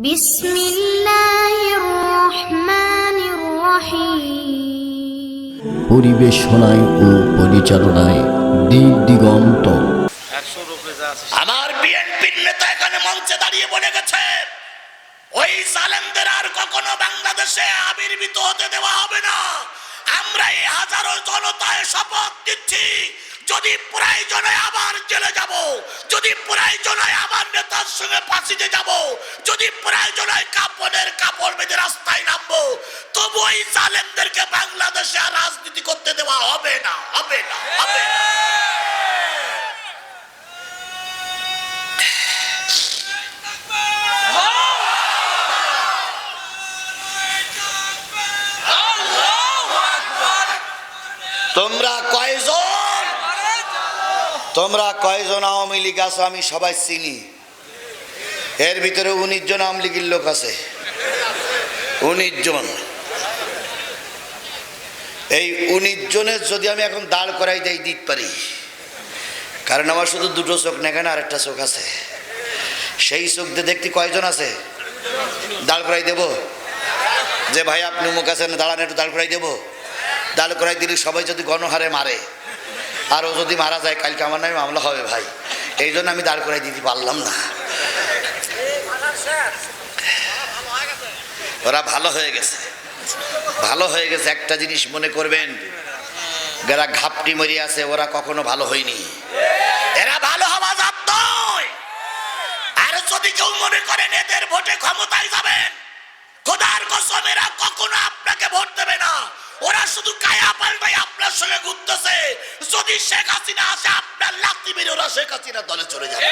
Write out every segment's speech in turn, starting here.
বিসমিল্লাহির রহমানির রহিম। পরিবেশনায় ও পরিচালনায় দিক দিগন্ত। আমার বিএনপির নেতা এখানে মঞ্চে দাঁড়িয়ে বলে গেছে, ওই জালেমদের আর কখনো বাংলাদেশে আবির্ভূত হতে দেওয়া হবে না। আমরা এই হাজারো জনতায় শপথ দিচ্ছি, যদি প্রয়োজন হয় আবার জেলে যাব, যদি প্রয়োজন হয় আবার নেতার সঙ্গে ফাঁসিতে যাব, যদি প্রয়োজন হয় কাপড়ের কাপড় বেঁধে রাস্তায় নামবো, তবু ওই জালেমদেরকে বাংলাদেশে আর রাজনীতি করতে দেওয়া হবে না, হবে না, হবে না। তোমরা কয়জন আওয়ামী লীগ আছো আমি সবাই চিনি। এর ভিতরে 19 জন আওয়ামী লীগের লোক আছে, 19 জন। এই 19 জনের যদি আমি এখন দাঁড় করাই দেই দিতে পারি, কারণ আমার শুধু দুটো চোখ না, কেন আরেকটা চোখ আছে। সেই চোখ দিয়ে দেখতে কয়জন আছে? দাঁড় করাই দেব যে ভাই আপনি মুখ আছেন, দাঁড়ান একটু দাঁড় করাই দেব। দাঁড় করাই দিলে সবাই যদি গণহারে মারে, আর ও যদি মারা যায়, কালকে আমার নামে মামলা হবে ভাই। এই জন্য আমি দাঁড় করাই দিতে পারলাম না। ওরা ভালো হয়ে গেছে, ভালো হয়ে গেছে। একটা জিনিস মনে করবেন, যারা ঘাপটি মরি আছে ওরা কখনো ভালো হয়নি, এরা ভালো হওয়া যাত নয়। আর যদি কেউ মনে করেন এদের ভোটে ক্ষমতায় যাবেন, খোদার কসম এরা কখনো আপনাকে ভোট দেবে না। ওরা শুধু কায়া পাল্টাই আপনার সঙ্গে ঘুরতেছে। যদি শেখ হাসিনা আসে, আপনার লাথি মেরে ওরা শেখ হাসিনার দলে চলে যাবে।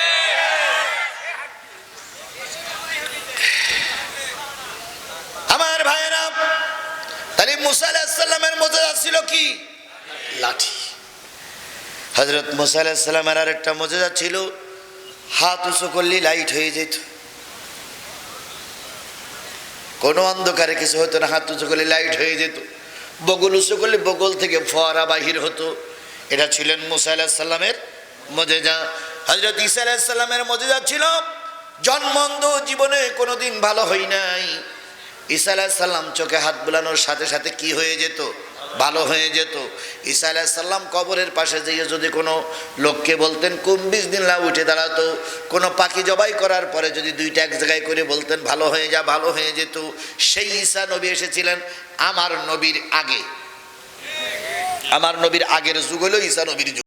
আমার ভাইয়েরা, তাহলে মুসা আলাইহিস সালামের মুজিজা ছিল কি? লাঠি। হযরত মুসা আলাইহিস সালামের আরেকটা মুজিজা ছিল, হাত উঁচু করলে লাইট হয়ে যেত। কোনো অন্ধকারে কিছু হতো না, হাত উঁচু করলে লাইট হয়ে যেত। বগল উঁচু করলে বগল থেকে ফোয়ারা বাহির হতো। এটা ছিলেন মুসা আলাইহিস সালামের মুজিজা। হযরত ঈসা আলাইহিস সালামের মুজিজা ছিল, জন্মন্ধ, জীবনে কোনোদিন ভালো হয় নাই। ঈসা আলাইহিস সালাম চোখে হাত বুলানোর সাথে সাথে কি হয়ে যেত? ভালো হয়ে যেত। ঈসা আলাইহিস সালাম কবরের পাশে যেয়ে যদি কোনো লোককে বলতেন কুম বিসমিল্লাহ, উঠে দাঁড়াতো। কোনো পাখি জবাই করার পরে যদি দুইটা এক জায়গায় করে বলতেন ভালো হয়ে যা, ভালো হয়ে যেত। সেই ঈসা নবী এসেছিলেন আমার নবীর আগে। আমার নবীর আগের যুগ হলো ঈসা নবীর যুগ।